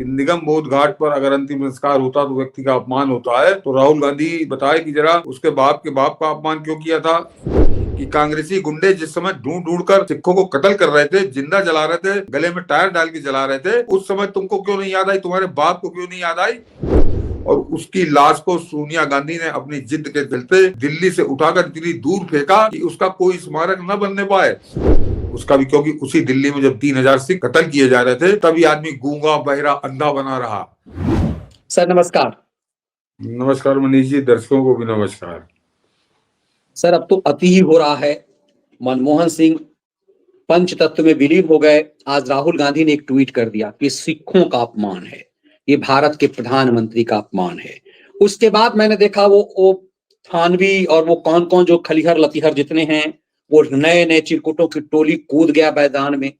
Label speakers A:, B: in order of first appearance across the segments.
A: कि निगम बोध घाट पर अगर अंतिम संस्कार होता तो व्यक्ति का अपमान होता है, तो राहुल गांधी बताए कि जरा उसके बाप के बाप का अपमान क्यों किया था। कि कांग्रेसी गुंडे जिस समय ढूंढ ढूंढ कर सिखों को कत्ल कर रहे थे, जिंदा जला रहे थे, गले में टायर डाल के जला रहे थे, उस समय तुमको क्यों नहीं याद आई, तुम्हारे बाप को क्यों नहीं याद आई। और उसकी लाश को सोनिया गांधी ने अपनी जिद के चलते दिल्ली से उठाकर इतनी दूर फेंका कि उसका कोई स्मारक न बनने पाए। उसका भी क्योंकि उसी दिल्ली में जब 3000 सिख कत्ल किए जा रहे थे, तभी आदमी गूंगा बहरा अंधा बना रहा।
B: सर नमस्कार।
A: नमस्कार मनीष जी, दर्शकों को भी नमस्कार।
B: सर अब तो अति ही हो रहा है। मनमोहन सिंह पंच तत्व में विलीन हो गए। आज राहुल गांधी ने एक ट्वीट कर दिया कि सिखों का अपमान है, ये भारत के प्रधानमंत्री का अपमान है। उसके बाद मैंने देखा वो थानवी और वो कौन कौन जो खलिहर लतीहर जितने हैं, वो नए नए चिरकुटों की टोली कूद गया मैदान में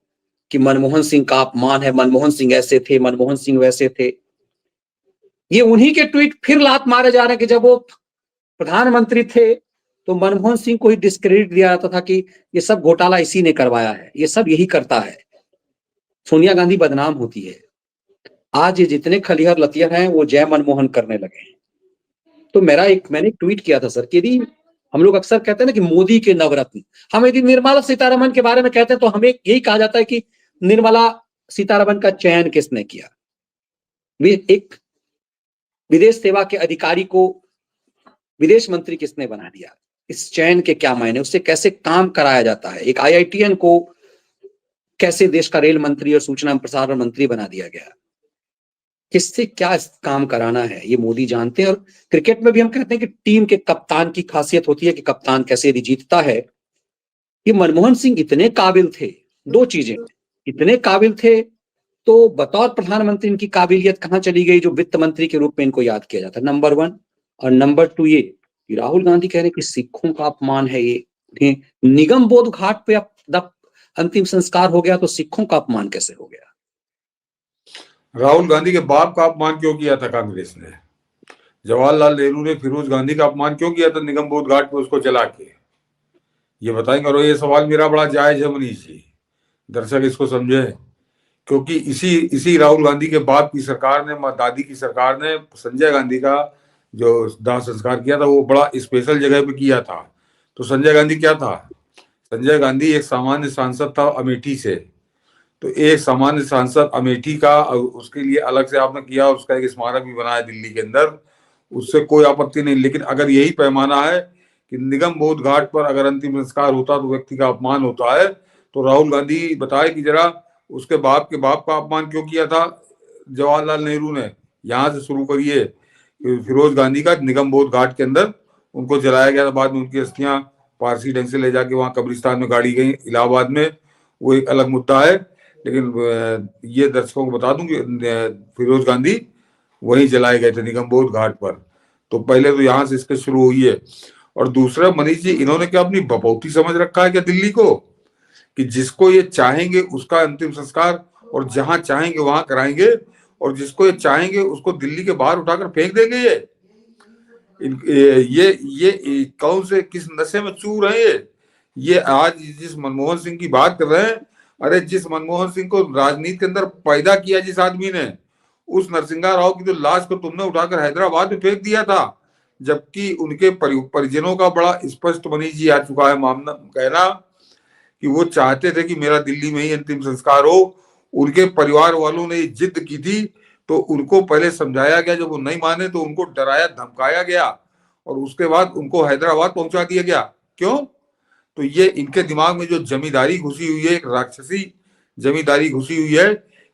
B: कि मनमोहन सिंह का अपमान है, मनमोहन सिंह ऐसे थे, मनमोहन सिंह वैसे थे। ये उन्हीं के ट्वीट फिर लात मारे जा रहे हैं कि जब वो प्रधानमंत्री थे तो मनमोहन सिंह को ही डिस्क्रेडिट दिया जाता था कि ये सब घोटाला इसी ने करवाया है, ये सब यही करता है, सोनिया गांधी बदनाम होती है। आज ये जितने खलिहर लतिहर हैं वो जय मनमोहन करने लगे हैं। तो मैंने एक ट्वीट किया था सर कि यदि हम लोग अक्सर कहते हैं ना कि मोदी के नवरत्न, हम यदि निर्मला सीतारमण के बारे में कहते हैं तो हमें यही कहा जाता है कि निर्मला सीतारमण का चयन किसने किया, एक विदेश सेवा के अधिकारी को विदेश मंत्री किसने बना दिया, इस चयन के क्या मायने, उससे कैसे काम कराया जाता है, एक IITN को कैसे देश का रेल मंत्री और सूचना प्रसारण मंत्री बना दिया गया, किससे क्या काम कराना है, ये मोदी जानते हैं। और क्रिकेट में भी हम कहते हैं कि टीम के कप्तान की खासियत होती है कि कप्तान कैसे यदि जीतता है। ये मनमोहन सिंह इतने काबिल थे, दो चीजें, इतने काबिल थे तो बतौर प्रधानमंत्री इनकी काबिलियत कहां चली गई जो वित्त मंत्री के रूप में इनको याद किया जाता है, नंबर 1। और नंबर 2 ये कि राहुल गांधी कह रहे हैं कि सिखों का अपमान है ये, निगम बोध घाट पे अब अंतिम संस्कार हो गया तो सिखों का अपमान कैसे हो गया।
A: राहुल गांधी के बाप का अपमान क्यों किया था कांग्रेस ने, जवाहरलाल नेहरू ने फिरोज गांधी का अपमान क्यों किया था निगम बोध घाट पे उसको जला के, ये बताएंगे। और ये सवाल मेरा बड़ा जायज है मनीष जी, दर्शक इसको समझे, क्योंकि इसी राहुल गांधी के बाप की सरकार ने, दादी की सरकार ने संजय गांधी का जो दाह संस्कार किया था वो बड़ा स्पेशल जगह पे किया था। तो संजय गांधी क्या था, संजय गांधी एक सामान्य सांसद था अमेठी से, तो एक सामान्य सांसद अमेठी का उसके लिए अलग से आपने किया, उसका एक स्मारक भी बनाया दिल्ली के अंदर, उससे कोई आपत्ति नहीं। लेकिन अगर यही पैमाना है कि निगम बोध घाट पर अगर अंतिम संस्कार होता तो व्यक्ति का अपमान होता है, तो राहुल गांधी बताए कि जरा उसके बाप के बाप का अपमान क्यों किया था जवाहरलाल नेहरू ने। यहाँ से शुरू करिए, फिरोज गांधी का निगम बोध घाट के अंदर उनको जलाया गया था, बाद में उनकी अस्थियां पारसी ढंग से ले जाके वहां कब्रिस्तान में गाड़ी गई इलाहाबाद में, वो एक अलग मुद्दा है। लेकिन ये दर्शकों को बता दूं कि फिरोज गांधी वहीं जलाए गए थे निगम बोध घाट पर। तो पहले तो यहाँ से इसके शुरू हुई है। और दूसरा मनीष जी, इन्होंने क्या अपनी बपौती समझ रखा है क्या दिल्ली को, कि जिसको ये चाहेंगे उसका अंतिम संस्कार और जहां चाहेंगे वहां कराएंगे, और जिसको ये चाहेंगे उसको दिल्ली के बाहर उठाकर फेंक देंगे। ये कौन से किस नशे में चूर है ये आज जिस मनमोहन सिंह की बात कर रहे हैं, अरे जिस मनमोहन सिंह को राजनीति के अंदर पैदा किया जिस आदमी ने, उस नरसिंहा राव की जो लाश को तुमने उठाकर हैदराबाद में फेंक दिया था, जबकि उनके परिजनों का बड़ा स्पष्ट मनीष जी आ चुका है मामला, कहना कि वो चाहते थे कि मेरा दिल्ली में ही अंतिम संस्कार हो। उनके परिवार वालों ने जिद की थी तो उनको पहले समझाया गया, जब वो नहीं माने तो उनको डराया धमकाया गया और उसके बाद उनको हैदराबाद पहुंचा दिया गया। क्यों? तो ये इनके दिमाग में जो जमींदारी घुसी हुई है, एक राक्षसी जमींदारी घुसी हुई है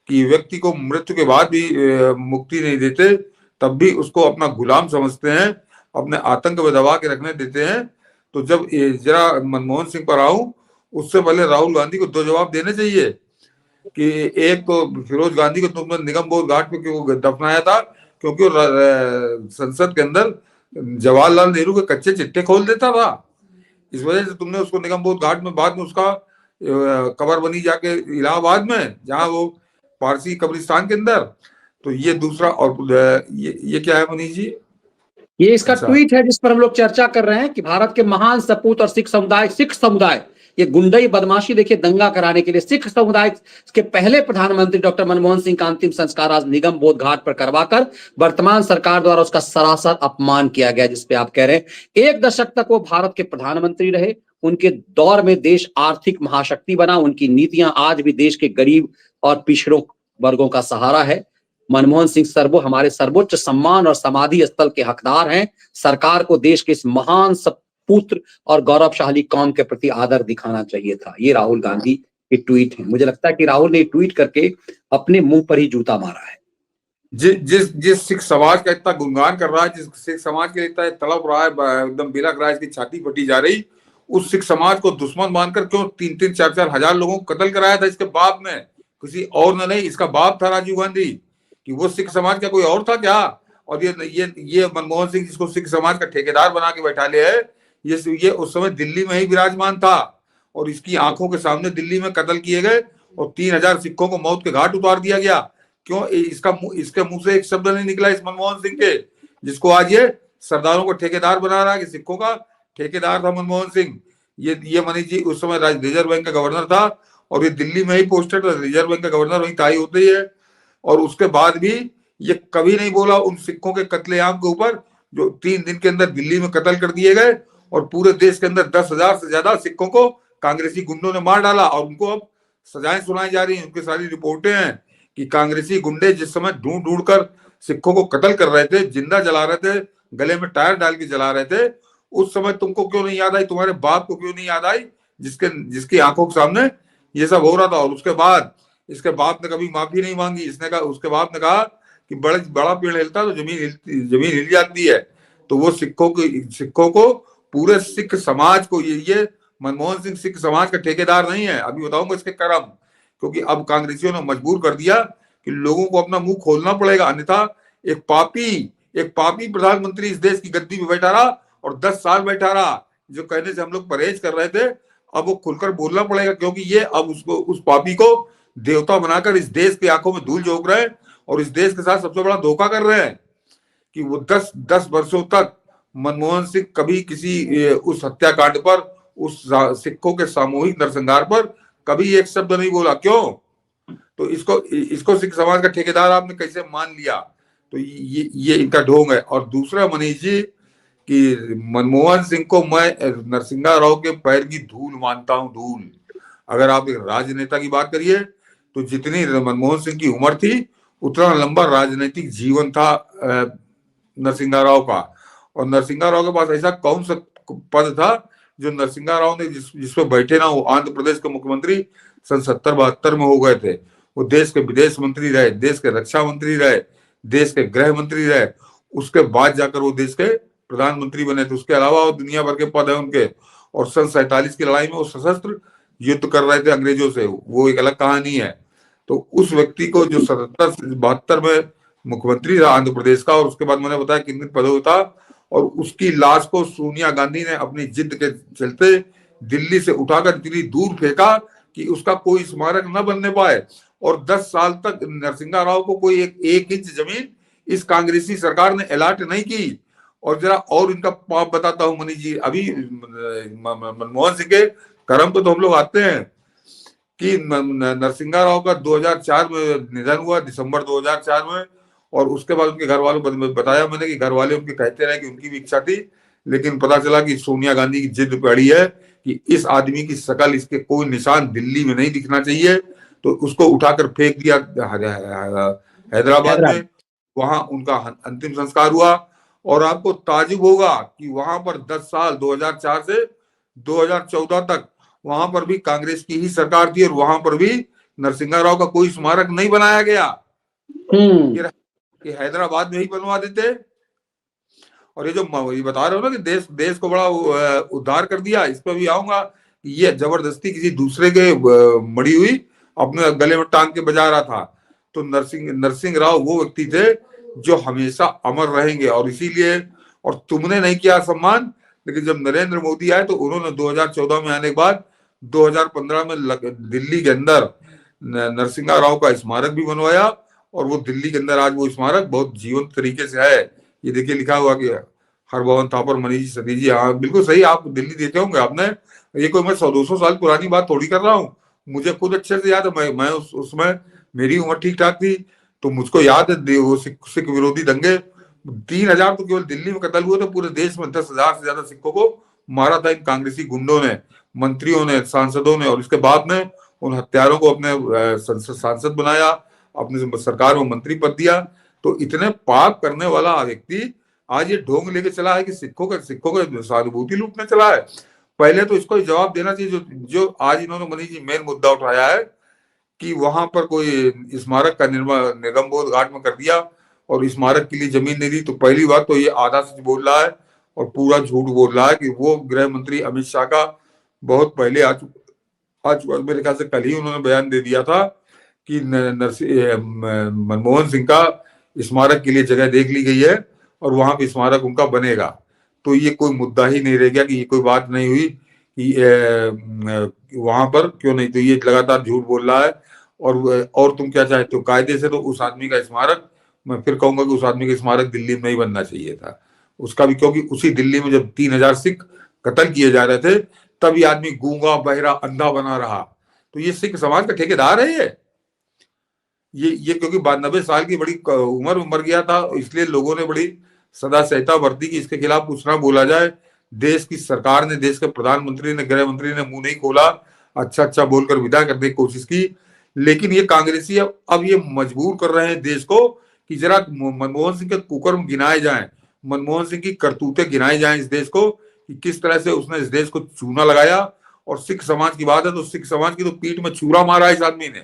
A: कि व्यक्ति को मृत्यु के बाद भी मुक्ति नहीं देते, तब भी उसको अपना गुलाम समझते हैं, अपने आतंक में दबा के रखने देते हैं। तो जब जरा मनमोहन सिंह पर आऊं, उससे पहले राहुल गांधी को दो जवाब देने चाहिए कि एक तो फिरोज गांधी को तुमने निगम बोध घाट पे क्यों दफनाया था, क्योंकि वो संसद के अंदर जवाहरलाल नेहरू के कच्चे चिट्टे खोल देता था, इस वजह से तुमने उसको निगम बोध घाट में, बाद में उसका कबर बनी जाके इलाहाबाद में, जहां वो पारसी कब्रिस्तान के अंदर। तो ये दूसरा। और ये क्या है मनीष जी,
B: ये इसका ट्वीट है जिस पर हम लोग चर्चा कर रहे हैं कि भारत के महान सपूत और सिख समुदाय ये गुंडई बदमाशी देखिए दंगा कराने के लिए सिख समुदाय के पहले प्रधानमंत्री डॉक्टर मनमोहन सिंह का अंतिम संस्कार आज निगम बोध घाट पर करवाकर वर्तमान सरकार द्वारा उसका सरासर अपमान किया गया, जिसपे आप कह रहे हैं 1 दशक तक वो भारत के प्रधानमंत्री रहे। उनके दौर में देश आर्थिक महाशक्ति बना। उनकी नीतियां आज भी देश के गरीब और पिछड़ों वर्गों का सहारा है। मनमोहन सिंह हमारे सर्वोच्च सम्मान और समाधि स्थल के हकदार हैं। सरकार को देश के इस महान पुत्र और गौरवशाली कौम के प्रति आदर दिखाना चाहिए था। ये राहुल गांधी के ट्वीट है। मुझे लगता है कि राहुल ने ट्वीट करके अपने मुंह पर ही जूता मारा है।
A: जिस सिख समाज का इतना गुणगान कर रहा है, जिस सिख समाज के लिए इतना तड़प रहा है, एकदम बिलख रहा है, इसकी छाती फटी जा रही, उस सिख समाज को दुश्मन मानकर क्यों 3-3, 4-4 हजार लोगों को कत्ल कराया था इसके बाप ने? किसी और ने नहीं, इसका बाप था राजीव गांधी। कि वो सिख समाज का कोई और था क्या? और ये मनमोहन सिंह जिसको सिख समाज का ठेकेदार बना के बैठा लिया है, ये उस समय दिल्ली में ही विराजमान था और इसकी आंखों के सामने दिल्ली में कत्ल किए गए और 3000 सिखों को मौत के घाट उतार दिया गया। क्यों? इसके मुंह से एक शब्द नहीं निकला इस मनमोहन सिंह के, जिसको आज ये सरदारों को ठेकेदार बना रहा है कि सिखों का ठेकेदार था मनमोहन सिंह। ये मनीष जी उस समय रिजर्व बैंक का गवर्नर था और ये दिल्ली में ही पोस्टेड था। रिजर्व बैंक का गवर्नर वही ताई होती है। और उसके बाद भी ये कभी नहीं बोला उन सिखों के कत्लेआम के ऊपर जो 3 दिन के अंदर दिल्ली में कत्ल कर दिए गए और पूरे देश के अंदर 10,000 से ज्यादा सिखों को कांग्रेसी गुंडों ने मार डाला और उनको अब सजाएं सुनाई जा रही हैं। उनकी सारी रिपोर्टें हैं कि कांग्रेसी गुंडे जिस समय ढूंढ ढूंढ कर सिखों को कत्ल कर रहे थे, जिंदा जला रहे थे, गले में टायर डाल के जला रहे थे, उस समय तुमको क्यों नहीं याद आई? तुम्हारे बाप को क्यों नहीं याद आई जिसकी आंखों के सामने ये सब हो रहा था? और उसके बाद इसके बाप ने कभी माफी नहीं मांगी। इसने कहा, उसके बाप ने कहा कि बड़ा पेड़ हिलता तो जमीन हिल जाती है। तो वो सिखों को पूरे सिख समाज को ये मनमोहन सिंह सिख समाज का ठेकेदार नहीं है। अभी बताऊंगा इसके कर्म, क्योंकि अब कांग्रेसियों ने मजबूर कर दिया कि लोगों को अपना मुंह खोलना पड़ेगा, अन्यथा एक पापी प्रधानमंत्री इस देश की गद्दी पे बैठा रहा और 10 साल बैठा रहा। जो कहने से हम लोग परहेज कर रहे थे, अब वो खुलकर बोलना पड़ेगा, क्योंकि ये अब उस पापी को देवता बनाकर इस देश की आंखों में धूल झोंक रहे हैं और इस देश के साथ सबसे बड़ा धोखा कर रहे हैं। कि वो 10 वर्षों तक मनमोहन सिंह कभी किसी उस हत्याकांड पर, उस सिखों के सामूहिक नरसंहार पर कभी एक शब्द नहीं बोला। क्यों? तो इसको सिख समाज का ठेकेदार आपने कैसे मान लिया? तो ये इनका ढोंग है। और दूसरा मनीष जी कि मनमोहन सिंह को मैं नरसिंहा राव के पैर की धूल मानता हूं, धूल। अगर आप एक राजनेता की बात करिए तो जितनी मनमोहन सिंह की उम्र थी उतना लंबा राजनीतिक जीवन था नरसिंहा राव का। और नरसिंहा राव के पास ऐसा कौन सा पद था जो नरसिंहा राव ने जिसपे बैठे ना, वो आंध्र प्रदेश के मुख्यमंत्री सन 70-72 में हो गए थे। वो देश के विदेश मंत्री रहे, देश के रक्षा मंत्री रहे, देश के गृह मंत्री रहे, उसके बाद जाकर वो देश के प्रधानमंत्री बने थे। उसके अलावा वो दुनिया भर के पद है उनके। और सन 47 की लड़ाई में वो सशस्त्र युद्ध कर रहे थे अंग्रेजों से, वो एक अलग कहानी है। तो उस व्यक्ति को जो 77 से 72 में मुख्यमंत्री था आंध्र प्रदेश का, और उसके बाद मैंने बताया किन किन पदों था, और उसकी लाश को सोनिया गांधी ने अपनी जिद के चलते दिल्ली से उठाकर इतनी दूर फेंका कि उसका कोई स्मारक न बनने पाए। और 10 साल तक नरसिंहा राव को कोई एक इंच जमीन इस कांग्रेसी सरकार ने अलाट नहीं की। और जरा और इनका पाप बताता हूं मनीष जी। अभी मनमोहन सिंह के कर्म पे तो हम लोग आते हैं कि नरसिंहा राव का 2004 में निधन हुआ, दिसंबर 2004 में। और उसके बाद उनके घर वालों को बताया मैंने कि घर वाले उनके कहते रहे कि उनकी भी इच्छा थी, लेकिन पता चला कि सोनिया गांधी की जिद पड़ी है कि इस आदमी की शकल, इसके कोई निशान दिल्ली में नहीं दिखना चाहिए। तो उसको उठाकर फेंक दिया हैदराबाद में। वहां उनका अंतिम संस्कार हुआ। और आपको ताजुब होगा कि वहां पर 10 साल 2004 से 2014 तक वहां पर भी कांग्रेस की ही सरकार थी और वहां पर भी नरसिंहा राव का कोई स्मारक नहीं बनाया गया। कि हैदराबाद में ही बनवा देते। और ये जो ये बता रहे हो ना कि देश को बड़ा उद्धार कर दिया, इस पर भी आऊंगा। ये जबरदस्ती किसी दूसरे के मड़ी हुई अपने गले में टांग के बजा रहा था। तो नरसिंह राव वो व्यक्ति थे जो हमेशा अमर रहेंगे। और इसीलिए, और तुमने नहीं किया सम्मान, लेकिन जब नरेंद्र मोदी आए तो उन्होंने 2014 में आने के बाद 2015 में दिल्ली के अंदर नरसिंहा राव का स्मारक भी बनवाया। और वो दिल्ली के अंदर आज वो स्मारक बहुत जीवंत तरीके से है। ये देखिए लिखा हुआ कि हरभवन थापर, मनीष सतीश जी, हाँ बिल्कुल सही, आप दिल्ली देते होंगे आपने। ये कोई मैं 100-200 साल पुरानी बात थोड़ी कर रहा हूँ, मुझे खुद अच्छे से याद है। मैं उसमें मेरी उम्र ठीक ठाक थी, तो मुझको याद है वो सिख विरोधी दंगे। 3,000 तो केवल दिल्ली में कत्ल हुए थे, पूरे देश में 10,000 से ज्यादा सिखों को मारा था इन कांग्रेसी गुंडों ने, मंत्रियों ने, सांसदों ने। और इसके बाद में उन हत्यारों को अपने सांसद बनाया, अपने सरकार में मंत्री पद दिया। तो इतने पाप करने वाला व्यक्ति आज ये ढोंग लेके चला है कि सिखों का सहानुभूति लूटने चला है। पहले तो इसको जवाब देना चाहिए जो आज इन्होंने मनीष जी मेन मुद्दा उठाया है कि वहां पर कोई स्मारक का निर्माण निगमबोध घाट में कर दिया और स्मारक के लिए जमीन नहीं दी। तो पहली बात तो ये आधा सच बोल रहा है और पूरा झूठ बोल रहा है कि वो गृह मंत्री अमित शाह का बहुत पहले आज मेरे ख्याल से कल ही उन्होंने बयान दे दिया था कि मनमोहन सिंह का स्मारक के लिए जगह देख ली गई है और वहां पे स्मारक उनका बनेगा। तो ये कोई मुद्दा ही नहीं रह गया कि ये कोई बात नहीं हुई कि वहां पर क्यों नहीं। तो ये लगातार झूठ बोल रहा है। और तुम क्या चाहते हो? कायदे से तो उस आदमी का स्मारक, मैं फिर कहूंगा कि उस आदमी का स्मारक दिल्ली में ही बनना चाहिए था उसका भी, क्योंकि उसी दिल्ली में जब 3,000 सिख कत्ल किए जा रहे थे तब ये आदमी गूंगा बहरा अंधा बना रहा। तो ये सिख समाज का ठेकेदार है ये क्योंकि 92 साल की बड़ी उम्र में मर गया था, इसलिए लोगों ने बड़ी सदा सहता बरती कि इसके खिलाफ कुछ ना बोला जाए। देश की सरकार ने, देश के प्रधानमंत्री ने, गृह मंत्री ने मुंह नहीं खोला, अच्छा बोलकर विदा करने की कोशिश की। लेकिन ये कांग्रेसी अब ये मजबूर कर रहे हैं देश को कि जरा मनमोहन सिंह के कुकर्म गिनाए जाएं, मनमोहन सिंह की करतूतें गिनाई जाएं इस देश को कि किस तरह से उसने इस देश को चूना लगाया। और सिख समाज की बात है तो सिख समाज की तो पीठ में छुरा मारा इस आदमी ने।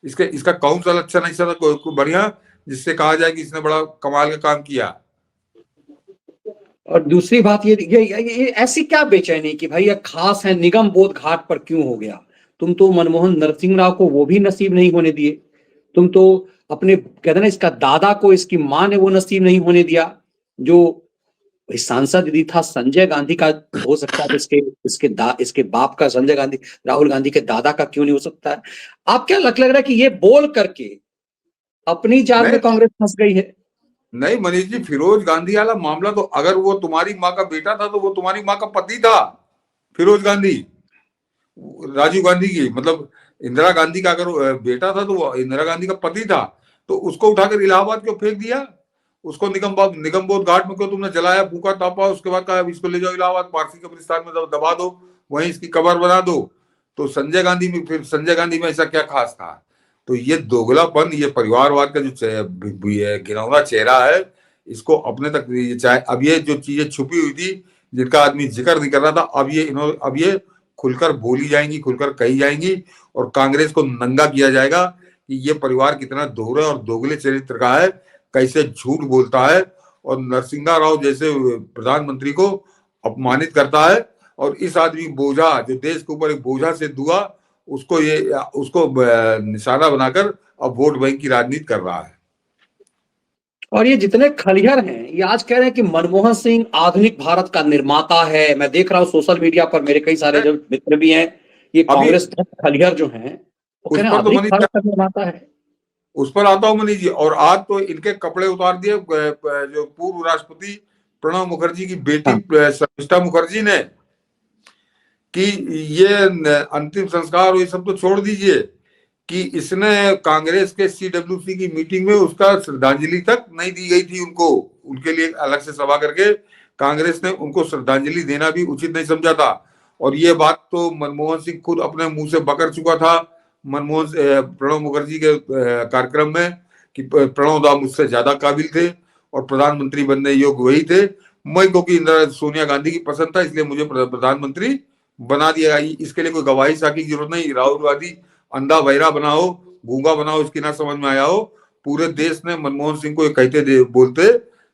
A: इसका कौन सा लक्षण ऐसा था कोई बढ़िया जिससे कहा जाए कि इसने बड़ा कमाल का काम किया?
B: और दूसरी बात ये ऐसी क्या बेचैनी कि भाई ये खास है निगम बोध घाट पर क्यों हो गया? तुम तो मनमोहन नरसिंह राव को वो भी नसीब नहीं होने दिए। तुम तो अपने कहते ना इसका दादा को इसकी मां ने वो नसीब नहीं होने दिया। जो सांसद यदि था संजय गांधी का हो सकता है, इसके बाप का संजय गांधी, राहुल गांधी के दादा का क्यों नहीं हो सकता है? आप क्या लग रहा है कि ये बोल करके अपनी जाल में कांग्रेस फंस गई है?
A: नहीं मनीष जी, फिरोज गांधी वाला मामला तो अगर वो तुम्हारी माँ का बेटा था तो वो तुम्हारी माँ का पति था। फिरोज गांधी राजीव गांधी की, मतलब इंदिरा गांधी का अगर बेटा था तो वो इंदिरा गांधी का पति था। तो उसको उठाकर इलाहाबाद क्यों फेंक दिया? उसको निगमबोध घाट में क्यों तुमने जलाया, फूका तापा, उसके बाद कहा इसको ले जाओ इलाहाबाद, पारसी कब्रिस्तान में दबा दो, वहीं इसकी कब्र बना दो। तो संजय गांधी में ऐसा क्या खास था? तो ये दोगलापन, ये परिवारवाद का जो घिनौना चेहरा है, इसको अपने तक चाहे अब ये जो चीजें छुपी हुई थी जिनका आदमी जिक्र नहीं कर रहा था, अब ये खुलकर बोली जाएंगी, खुलकर कही जाएंगी और कांग्रेस को नंगा किया जाएगा कि ये परिवार कितना दोहरे और दोगले चरित्र का है, कैसे झूठ बोलता है और नरसिंहा राव जैसे प्रधानमंत्री को अपमानित करता है। और इस आदमी बोझा, जो देश के ऊपर एक बोझा से दुआ, उसको निशाना बनाकर अब वोट बैंक की राजनीति कर रहा है।
B: और ये जितने खलिहर हैं ये आज कह रहे हैं कि मनमोहन सिंह आधुनिक भारत का निर्माता है। मैं देख रहा हूँ सोशल मीडिया पर मेरे कई सारे जो मित्र भी हैं, ये कांग्रेस खलिहर जो हैं वो कह रहे हैं आधुनिक भारत का निर्माता है।
A: उस पर आता हूं मनीष जी। और आज तो इनके कपड़े उतार दिए जो पूर्व राष्ट्रपति प्रणब मुखर्जी की बेटी शर्मिष्ठा मुखर्जी ने कि ये अंतिम संस्कार और ये सब तो छोड़ दीजिए कि इसने कांग्रेस के CWC की मीटिंग में उसका श्रद्धांजलि तक नहीं दी गई थी उनको, उनके लिए अलग से सभा करके कांग्रेस ने उनको श्रद्धांजलि देना भी उचित नहीं समझा था। और ये बात तो मनमोहन सिंह खुद अपने मुंह से बकर चुका था प्रणब मुखर्जी के कार्यक्रम में कि प्रणब दा मुझसे ज्यादा काबिल थे और प्रधानमंत्री बनने योग्य वही थे। मैं क्योंकि सोनिया गांधी की पसंद था इसलिए मुझे प्रधानमंत्री बना दिया। इसके लिए कोई गवाही साकी की जरूरत नहीं। राहुल गांधी अंधा बहरा बनाओ, गूंगा बनाओ, इसकी ना समझ में आया हो, पूरे देश ने मनमोहन सिंह को कहते बोलते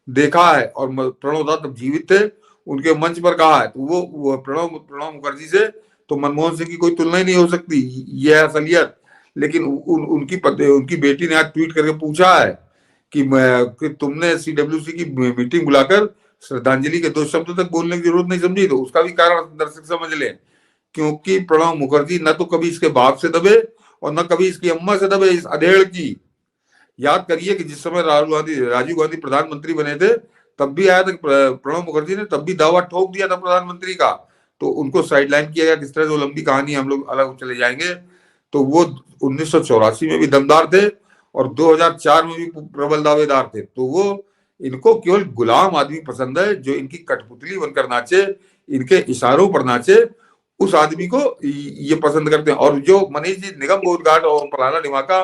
A: देखा है। और प्रणब दा तब जीवित थे, उनके मंच पर कहा है। तो वो प्रणब मुखर्जी से तो मनमोहन सिंह की कोई तुलना ही नहीं हो सकती, ये है असलियत। लेकिन उनकी बेटी ने आज ट्वीट करके पूछा है कि तुमने CWC की मीटिंग बुलाकर श्रद्धांजलि के 2 शब्द तक बोलने की जरूरत नहीं समझी। तो उसका भी कारण दर्शक समझ लें, क्योंकि प्रणब मुखर्जी न तो कभी इसके बाप से दबे और न कभी इसकी अम्मा से दबे। इस अधेड़ की याद करिए कि जिस समय राजीव गांधी प्रधानमंत्री बने थे तब भी आया था प्रणब मुखर्जी ने तब भी दावा ठोक दिया था प्रधानमंत्री का, तो उनको साइडलाइन किया गया। किस तरह से वो लंबी कहानी हम लोग अलग चले जाएंगे। तो वो 1984 में भी दमदार थे और 2004 में भी प्रबल दावेदार थे। तो वो इनको केवल गुलाम आदमी पसंद है जो इनकी कठपुतली बनकर नाचे, इनके इशारों पर नाचे, उस आदमी को ये पसंद करते हैं। और जो मनीष जी निगम बोध घाट और फलाना ढिमाका,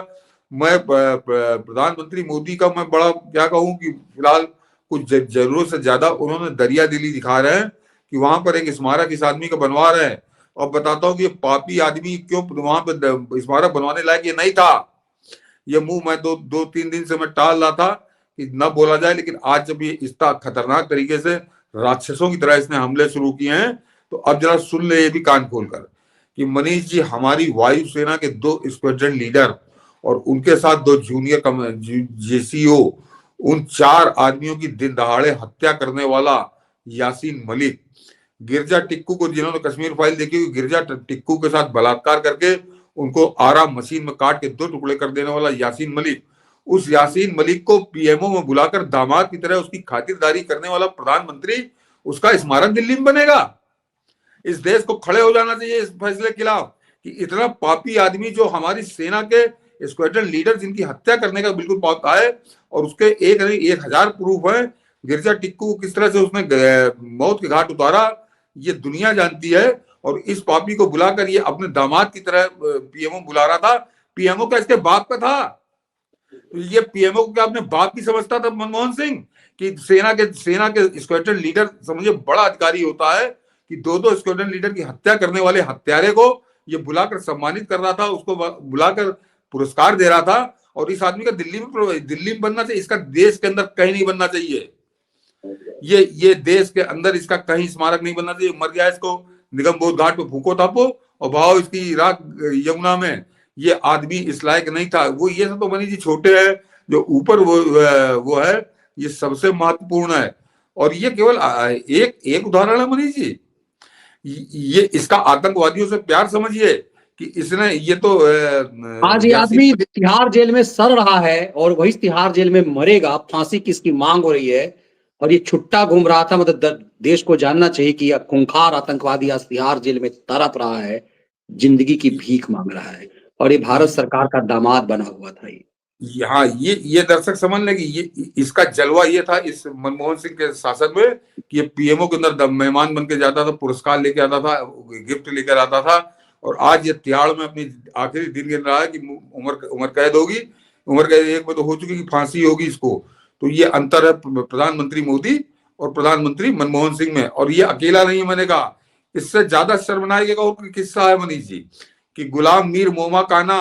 A: मैं प्रधानमंत्री मोदी का मैं बड़ा क्या कहूं कि फिलहाल कुछ जरूरत से ज्यादा उन्होंने दरिया दिली दिखा रहे हैं कि वहां पर एक स्मारक इस आदमी का बनवा रहे हैं। और बताता हूँ कि ये पापी आदमी क्यों वहां पर स्मारक बनवाने लायक ये नहीं था। ये मुंह मैं दो तीन दिन से मैं टाल रहा था कि न बोला जाए, लेकिन आज जब ये इतना खतरनाक तरीके से राक्षसों की तरह इसने हमले शुरू किए हैं, तो अब जरा सुन ले ये भी कान खोलकर कि मनीष जी, हमारी वायुसेना के 2 स्क्वाड्रन लीडर और उनके साथ 2 जूनियर जेसीओ, उन 4 आदमियों की दिन दहाड़े हत्या करने वाला यासीन मलिक, गिरजा टिक्कू को, जिन्होंने कश्मीर फाइल देखी, गिरजा टिक्कू के साथ बलात्कार करके उनको आराम मशीन में काट के 2 टुकड़े कर देने वाला यासीन मलिक, उस यासीन मलिक को पीएमओ में बुलाकर दामाद की तरह उसकी खातिरदारी करने वाला प्रधानमंत्री, उसका स्मारक दिल्ली में बनेगा। इस देश को खड़े हो जाना चाहिए इस फैसले के खिलाफ कि इतना पापी आदमी जो हमारी सेना के स्क्वाड्रन लीडर जिनकी हत्या करने का बिल्कुल पौधा है, और उसके एक नहीं 1000 प्रूफ है। गिरजा टिक्कू को किस तरह से उसने मौत के घाट उतारा ये दुनिया जानती है। और इस पापी को बुलाकर ये अपने दामाद की तरह पीएमओ बुला रहा था। पीएमओ का इसके बाप का था। तो ये पीएमओ को क्या अपने बाप की समझता था मनमोहन सिंह कि सेना के स्क्वाड्रन लीडर समझे बड़ा अधिकारी होता है कि 2 स्क्वाड्रन लीडर की हत्या करने वाले हत्यारे को ये बुलाकर सम्मानित कर रहा था, उसको बुलाकर पुरस्कार दे रहा था। और इस आदमी का दिल्ली में बनना चाहिए, इसका देश के अंदर कहीं नहीं बनना चाहिए। ये देश के अंदर इसका कहीं स्मारक नहीं बनना चाहिए। मर गया, इसको निगम बोध घाट पे फूको तापो और बहाओ इसकी राख यमुना में। ये आदमी इस लायक नहीं था। वो ये सब तो मनीष जी छोटे हैं, जो ऊपर वो है ये सबसे महत्वपूर्ण है। और ये केवल एक उदाहरण है मनीष जी। ये इसका आतंकवादियों से प्यार समझिए कि इसने ये तो
B: आज ये आदमी तिहाड़ जेल में सड़ रहा है और वही तिहाड़ जेल में मरेगा। फांसी किसकी मांग हो रही है और ये छुट्टा घूम रहा था। मतलब देश को जानना चाहिए कि यह खूंखार आतंकवादी आज तिहाड़ जेल में तड़प रहा है, जिंदगी की भीख मांग रहा है, और ये भारत सरकार का दामाद बना हुआ था।
A: यहाँ ये दर्शक समझ लेंगे, ये इसका जलवा ये था इस मनमोहन सिंह के शासन में कि ये पीएमओ के अंदर मेहमान बन के जाता था, पुरस्कार लेके आता था, गिफ्ट लेकर आता था। और आज ये तिहाड़ में अपनी आखिरी दिन गिन रहा है कि उम्र कैद होगी। उम्र कैद एक में तो हो चुकी कि फांसी होगी इसको। तो ये अंतर है प्रधानमंत्री मोदी और प्रधानमंत्री मनमोहन सिंह में। और ये अकेला नहीं है, मैंने कहा इससे ज्यादा शर्मनाक एक और किस्सा है मनीष जी कि गुलाम मीर मोमा काना,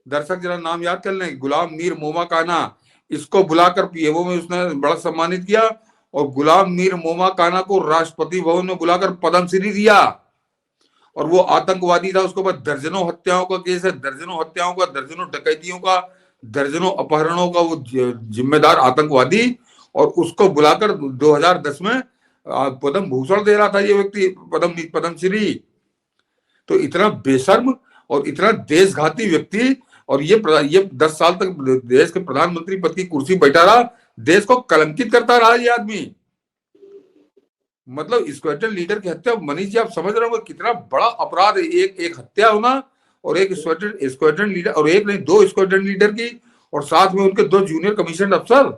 A: दर्शक जरा नाम याद कर लें, गुलाम मीर मोमा काना, इसको बुलाकर पीएमओ में उसने बड़ा सम्मानित किया। और गुलाम मीर मोमा काना को राष्ट्रपति भवन में बुलाकर पद्मश्री दिया। और वो आतंकवादी था, उसके बाद दर्जनों हत्याओं का केस है, दर्जनों हत्याओं का, दर्जनों डकैतियों का, दर्जनों अपहरणों का वो जिम्मेदार आतंकवादी। और उसको बुलाकर 2010 में पद्म भूषण दे रहा था ये व्यक्ति, पद्मश्री। तो इतना बेशर्म और इतना देशघाती व्यक्ति, और ये 10 साल तक देश के प्रधानमंत्री पद की कुर्सी बैठा रहा, देश को कलंकित करता रहा ये आदमी। मतलब स्क्वाड्रन लीडर की हत्या, मनीष जी आप समझ रहे हो कितना बड़ा अपराध है। एक हत्या होना और एक स्क्वाड्रन लीडर, और एक नहीं 2 स्क्वाड्रन लीडर की, और साथ में उनके 2 जूनियर कमीशन अफसर,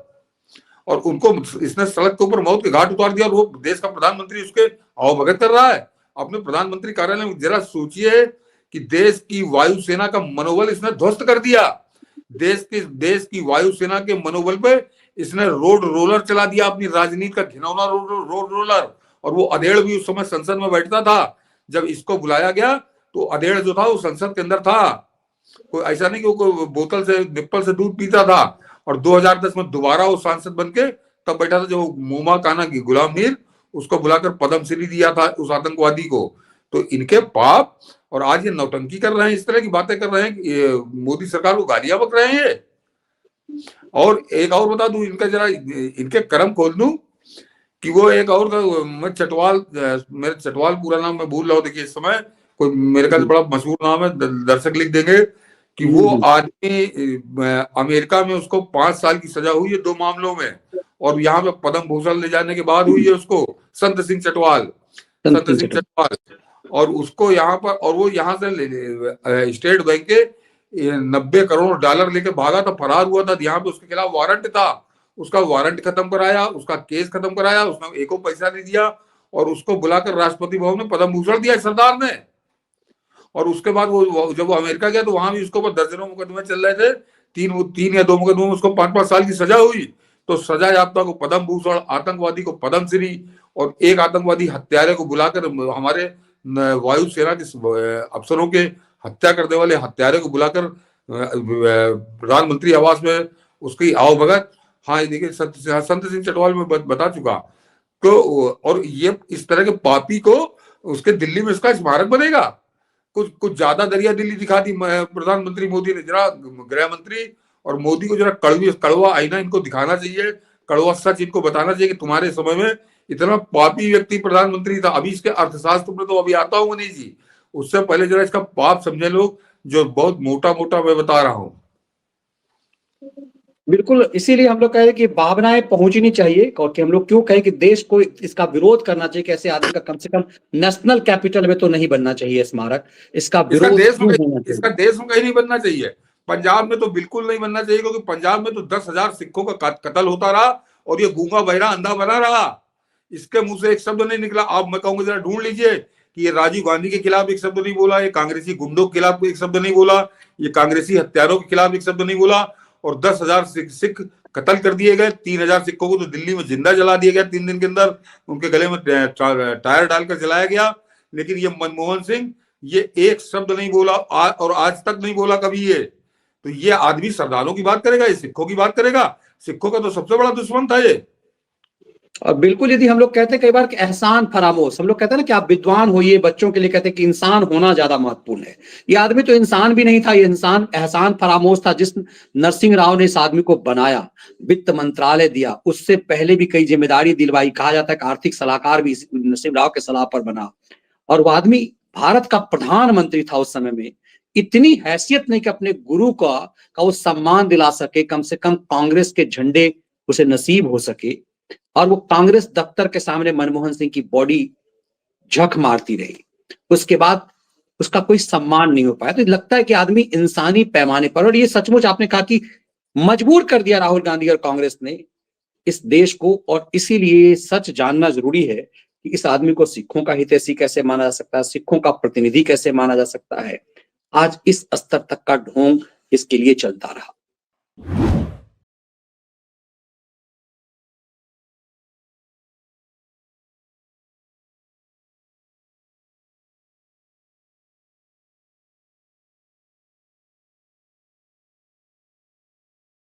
A: और उनको इसने सड़क के ऊपर मौत के घाट उतार दिया। और वो देश का प्रधानमंत्री उसके अवगत कर रहा है अपने प्रधानमंत्री कार्यालय में। जरा सोचिए कि देश की वायुसेना का मनोबल इसने ध्वस्त कर दिया। देश की वायुसेना के मनोबल पे इसने रोड रोलर चला दिया, अपनी राजनीति का घिनौना रोड रोलर। और वो अधेड़ भी उस समय संसद में बैठता था। जब इसको बुलाया गया तो अधेड़ जो था वो संसद के अंदर था। कोई ऐसा नहीं कि वो बोतल से निप्पल से दूध पीता था। और 2010 में दोबारा वो सांसद बन के तब बैठा था जो मोमा काना की गुलाम मीर, उसको बुलाकर पद्मश्री दिया था उस आतंकवादी को। तो इनके पाप, और आज ये नौटंकी कर रहे हैं, इस तरह की बातें कर रहे हैं कि मोदी सरकार को गालियां बक रहे हैं। और एक और बता दूं, इनका जरा इनके कर्म खोल दूं कि वो एक और मैं चटवाल, मेरे चटवाल पूरा नाम मैं भूल रहा हूँ। देखिए इस समय कोई मेरे ख्याल बड़ा मशहूर नाम है, दर्शक लिख देंगे कि वो आदमी अमेरिका में उसको 5 साल की सजा हुई है 2 मामलों में। और यहाँ पे पद्म भूषण ले जाने के बाद हुई है उसको संत सिंह चटवाल। और उसको यहाँ पर, और वो यहाँ से स्टेट बैंक के 90 करोड़ डॉलर लेके भागा था, फरार हुआ था। यहाँ पे उसके खिलाफ वारंट था, उसका वारंट खत्म कराया, उसका केस खत्म कराया, उसने एको पैसा नहीं दिया और उसको बुलाकर राष्ट्रपति भवन में पद्म भूषण दिया सरदार ने। और उसके बाद वो जब वो अमेरिका गया तो वहां भी उसके ऊपर दर्जनों मुकदमे चल रहे थे, तीन या 2 मुकदमों में उसको 5-5 साल की सजा हुई। तो सजा याफ्ता को पद्म भूषण, आतंकवादी को पद्म श्री, और एक आतंकवादी हत्यारे को बुलाकर, हमारे वायुसेना के अफसरों के हत्या करने वाले हत्यारे को बुलाकर प्रधानमंत्री आवास में उसकी आवभगत। हाँ, देखिए संत सिंह चटवाल में बता चुका। तो और ये इस तरह के पापी को उसके दिल्ली में इसका स्मारक बनेगा। कुछ ज्यादा दरिया दिल्ली दिखा दी प्रधानमंत्री मोदी ने। जरा गृह मंत्री और मोदी को जरा कड़वा आईना इनको दिखाना चाहिए, कड़वा सच इनको बताना चाहिए कि तुम्हारे समय में इतना पापी व्यक्ति प्रधानमंत्री था। अभी इसके अर्थशास्त्र में तो अभी आता हूँ नहीं जी, उससे पहले जरा इसका पाप समझे लोग, जो बहुत मोटा मोटा मैं बता रहा हूँ।
B: बिल्कुल, इसीलिए हम लोग कह रहे हैं कि भावनाएं पहुंचनी चाहिए, और कि हम लोग क्यों कहें कि देश को इसका विरोध करना चाहिए कि ऐसे आदमी का कम से कम नेशनल कैपिटल में तो नहीं बनना चाहिए स्मारक। इसका विरोध
A: इसका देश में कहीं नहीं बनना चाहिए। पंजाब में तो बिल्कुल नहीं बनना चाहिए, क्योंकि पंजाब में तो 10,000 सिखों का कत्ल होता रहा और ये गूंगा बहरा अंधा बना रहा। इसके मुंह से एक शब्द नहीं निकला। आप मैं कहूंगा जरा ढूंढ लीजिए कि ये राजीव गांधी के खिलाफ एक शब्द नहीं बोला, ये कांग्रेसी गुंडों के खिलाफ एक शब्द नहीं बोला, ये कांग्रेसी हत्यारों के खिलाफ एक शब्द नहीं बोला। और 10,000 सिख कत्ल कर दिए गए। 3,000 सिखों को तो दिल्ली में जिंदा जला दिया गया 3 दिन के अंदर, उनके गले में टायर डालकर जलाया गया। लेकिन ये मनमोहन सिंह ये एक शब्द नहीं बोला, और आज तक नहीं बोला कभी ये। तो ये आदमी सरदारों की बात करेगा, ये सिखों की बात करेगा? सिखों का तो सबसे बड़ा दुश्मन था ये।
B: और बिल्कुल, यदि हम लोग कहते हैं कई बार कि एहसान फरामोश, हम लोग कहते हैं ना कि आप विद्वान होइए, बच्चों के लिए कहते हैं कि इंसान होना ज्यादा महत्वपूर्ण है। ये आदमी तो इंसान भी नहीं था, ये इंसान एहसान फरामोश था। जिस नरसिंह राव ने इस आदमी को बनाया, वित्त मंत्रालय दिया, उससे पहले भी कई जिम्मेदारी दिलवाई। कहा जाता है कि आर्थिक सलाहकार भी नरसिंह राव के सलाह पर बना, और वो आदमी भारत का प्रधानमंत्री था उस समय में। इतनी हैसियत नहीं कि अपने गुरु का वो सम्मान दिला सके, कम से कम कांग्रेस के झंडे उसे नसीब हो सके। और वो कांग्रेस दफ्तर के सामने मनमोहन सिंह की बॉडी झक मारती रही, उसके बाद उसका कोई सम्मान नहीं हो पाया। तो लगता है कि आदमी इंसानी पैमाने पर, और ये सचमुच आपने कहा कि मजबूर कर दिया राहुल गांधी और कांग्रेस ने इस देश को। और इसीलिए सच जानना जरूरी है कि इस आदमी को सिखों का हितैषी कैसे माना जा सकता है, सिखों का प्रतिनिधि कैसे माना जा सकता है। आज इस स्तर तक का ढोंग इसके लिए चलता रहा।